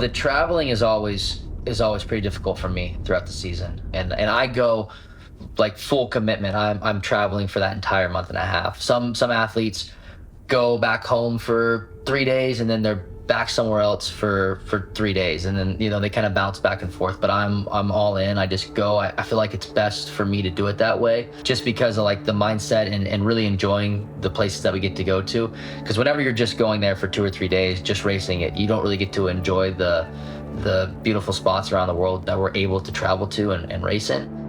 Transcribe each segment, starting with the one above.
The traveling is always pretty difficult for me throughout the season, and I go like full commitment. I'm traveling for that entire month and a half. Some athletes go back home for 3 days and then they're back somewhere else for 3 days, and then they kind of bounce back and forth. But I'm all in. I just go. I feel like it's best for me to do it that way, just because of like the mindset and really enjoying the places that we get to go to. Because whenever you're just going there for 2 or 3 days just racing it, you don't really get to enjoy the beautiful spots around the world that we're able to travel to and race in.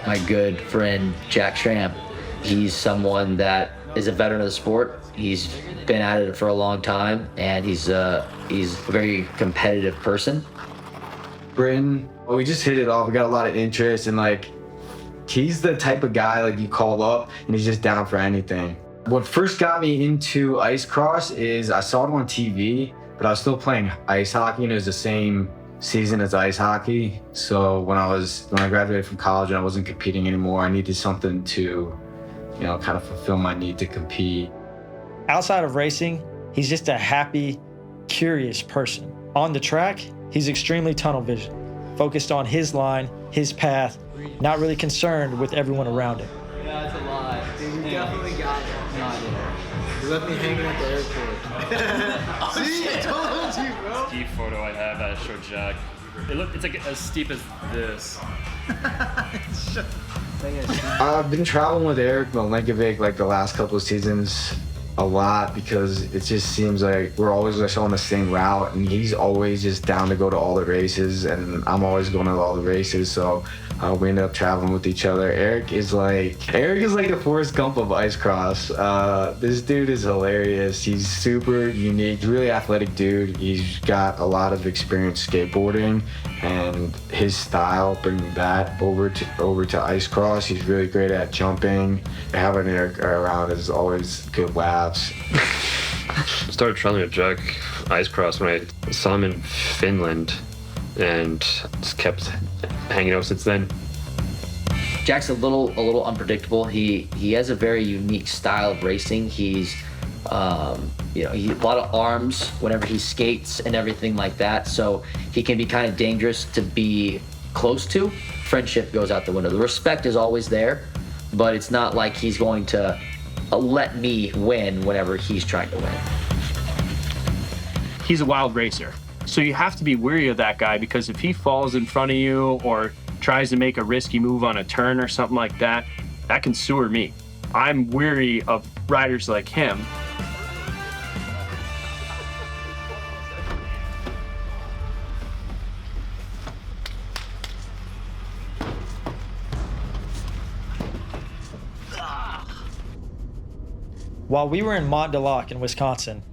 My good friend Jack Schram, he's someone that is a veteran of the sport. He's been at it for a long time, and he's a very competitive person. Brittan, we just hit it off. We got a lot of interest, and like, he's the type of guy like you call up and he's just down for anything. What first got me into ice cross is I saw it on TV, but I was still playing ice hockey, and it was the same season as ice hockey. So when I graduated from college and I wasn't competing anymore, I needed something to, kind of fulfill my need to compete. Outside of racing, he's just a happy, curious person. On the track, he's extremely tunnel vision, focused on his line, his path, not really concerned with everyone around him. Yeah, that's a lot. Dude, we definitely got it. You left me hanging at the airport. See, I told you, bro. Ski photo I have that I showed Jack. It's like as steep as this. I've been traveling with Eric Malenkovic like the last couple of seasons a lot, because it just seems like we're always just on the same route, and he's always just down to go to all the races, and I'm always going to all the races, so we end up traveling with each other. Eric is like the Forrest Gump of ice cross. This dude is hilarious. He's super unique, really athletic dude. He's got a lot of experience skateboarding, and his style, bringing that over to ice cross. He's really great at jumping. Having Eric around is always good laughs. I started traveling with Jack ice cross when I saw him in Finland, and just kept hanging out since then. Jack's a little unpredictable. He has a very unique style of racing. He's he a lot of arms whenever he skates and everything like that. So he can be kind of dangerous to be close to. Friendship goes out the window. The respect is always there, but it's not like he's going to let me win whenever he's trying to win. He's a wild racer. So you have to be wary of that guy, because if he falls in front of you or tries to make a risky move on a turn or something like that, that can sewer me. I'm weary of riders like him. While we were in Mont de Lac in Wisconsin,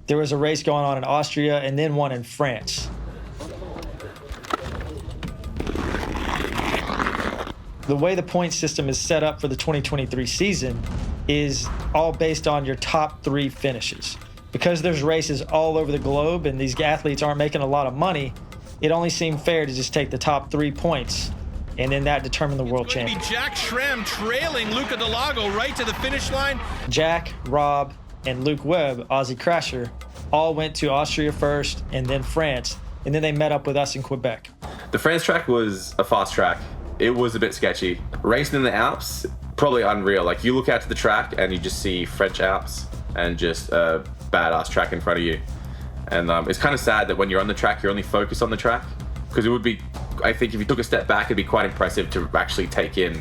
there was a race going on in Austria and then one in France. The way the point system is set up for the 2023 season is all based on your top 3 finishes. Because there's races all over the globe and these athletes aren't making a lot of money, it only seemed fair to just take the top 3 points, and then that determined the world champion. Jack Schram trailing Luca Delago right to the finish line. Jack, Rob, and Luke Webb, Aussie Crasher, all went to Austria first and then France, and then they met up with us in Quebec. The France track was a fast track. It was a bit sketchy. Racing in the Alps, probably unreal. Like, you look out to the track and you just see French Alps and just a badass track in front of you. And it's kind of sad that when you're on the track, you're only focused on the track, because it would be, I think if you took a step back, it'd be quite impressive to actually take in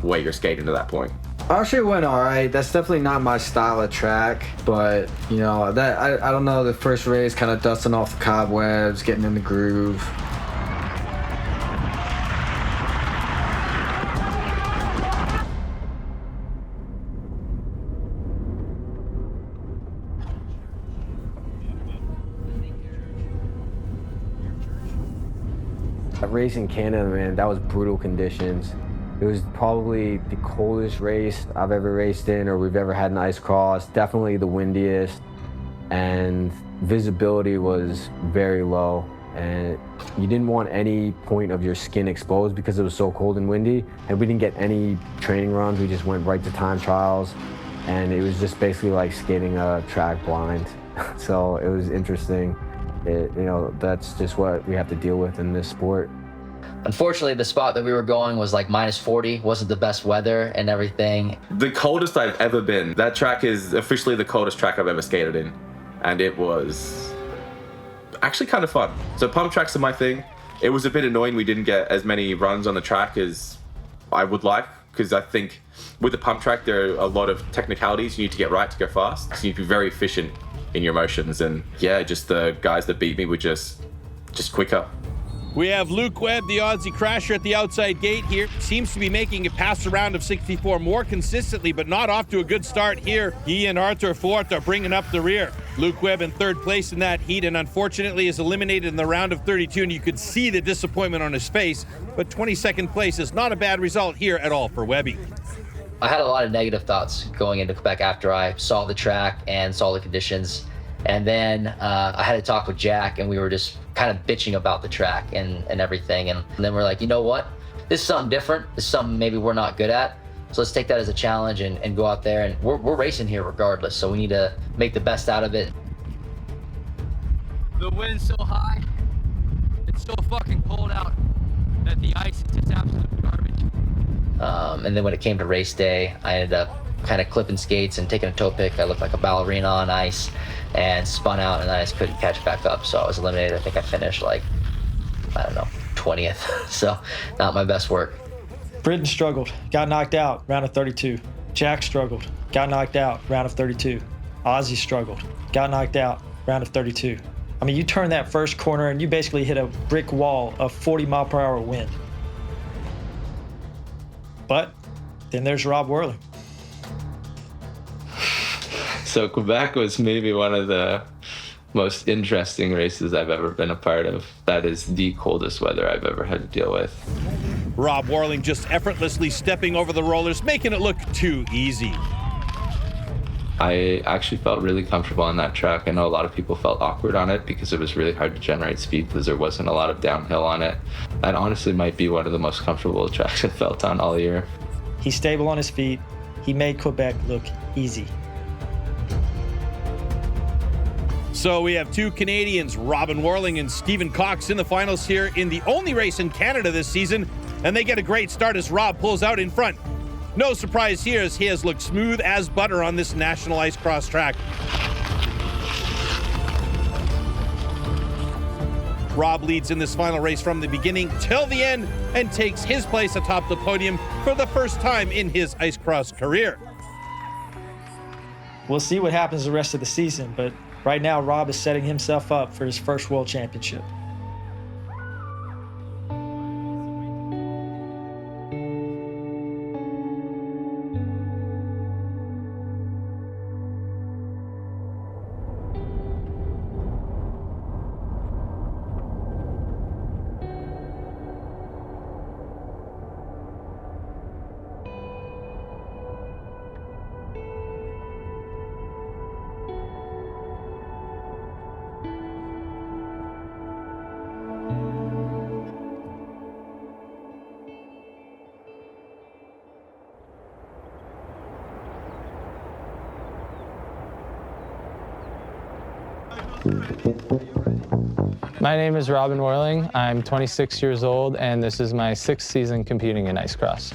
where you're skating to that point. Austria went all right. That's definitely not my style of track, but I don't know, the first race, kind of dusting off the cobwebs, getting in the groove. race in Canada, man, that was brutal conditions. It was probably the coldest race I've ever raced in or we've ever had an ice cross, definitely the windiest, and visibility was very low. And you didn't want any point of your skin exposed because it was so cold and windy, and we didn't get any training runs. We just went right to time trials, and it was just basically like skating a track blind. So it was interesting. That's just what we have to deal with in this sport. Unfortunately, the spot that we were going was like -40, wasn't the best weather and everything. The coldest I've ever been. That track is officially the coldest track I've ever skated in. And it was actually kind of fun. So pump tracks are my thing. It was a bit annoying we didn't get as many runs on the track as I would like, because I think with the pump track, there are a lot of technicalities you need to get right to go fast. So you need to be very efficient in your motions. And yeah, just the guys that beat me were just quicker. We have Luke Webb, the Aussie crasher, at the outside gate here. Seems to be making it past the round of 64 more consistently, but not off to a good start here. He and Arthur Fort are bringing up the rear. Luke Webb in third place in that heat, and unfortunately is eliminated in the round of 32, and you could see the disappointment on his face. But 22nd place is not a bad result here at all for Webby. I had a lot of negative thoughts going into Quebec after I saw the track and saw the conditions. And then I had to talk with Jack, and we were just kind of bitching about the track and everything. And then we're like, you know what? This is something different. This is something maybe we're not good at. So let's take that as a challenge and go out there. And we're racing here regardless. So we need to make the best out of it. The wind's so high. It's so fucking cold out that the ice is just absolute garbage. And then when it came to race day, I ended up kind of clipping skates and taking a toe pick. I looked like a ballerina on ice and spun out, and I just couldn't catch back up. So I was eliminated. I think I finished 20th. So not my best work. Brittan struggled, got knocked out, round of 32. Jack struggled, got knocked out, round of 32. Ozzy struggled, got knocked out, round of 32. I mean, you turn that first corner and you basically hit a brick wall of 40-mile-per-hour wind. But then there's Rob Worling. So Quebec was maybe one of the most interesting races I've ever been a part of. That is the coldest weather I've ever had to deal with. Rob Worling just effortlessly stepping over the rollers, making it look too easy. I actually felt really comfortable on that track. I know a lot of people felt awkward on it because it was really hard to generate speed because there wasn't a lot of downhill on it. That honestly might be one of the most comfortable tracks I've felt on all year. He's stable on his feet. He made Quebec look easy. So we have two Canadians, Robin Worling and Stephen Cox, in the finals here in the only race in Canada this season, and they get a great start as Rob pulls out in front. No surprise here, as he has looked smooth as butter on this national ice cross track. Rob leads in this final race from the beginning till the end and takes his place atop the podium for the first time in his ice cross career. We'll see what happens the rest of the season, but right now Rob is setting himself up for his first World Championship. My name is Robin Worling. I'm 26 years old, and this is my 6th season competing in ice cross.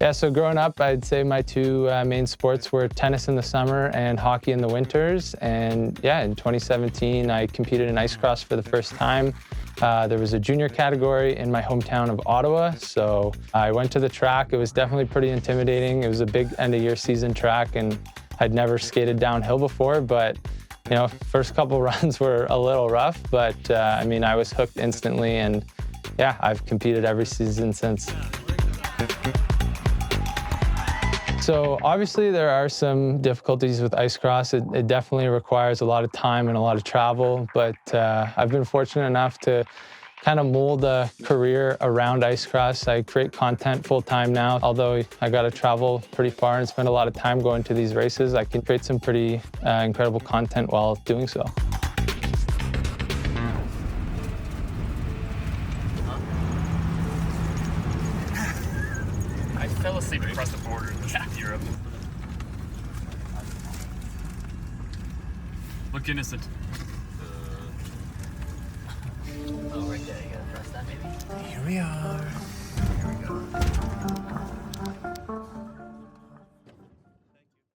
Yeah, so growing up, I'd say my two main sports were tennis in the summer and hockey in the winters. And yeah, in 2017, I competed in ice cross for the first time. There was a junior category in my hometown of Ottawa, so I went to the track. It was definitely pretty intimidating. It was a big end-of-year season track, and I'd never skated downhill before, but you know, first couple runs were a little rough, but I mean, I was hooked instantly, and yeah, I've competed every season since. So obviously there are some difficulties with ice cross. It definitely requires a lot of time and a lot of travel, but I've been fortunate enough to kind of mold a career around ice cross. I create content full time now. Although I got to travel pretty far and spend a lot of time going to these races, I can create some pretty incredible content while doing so. I fell asleep across the border in Europe. Look innocent. Oh, right there. You gotta press that maybe. Here we are. Here we go.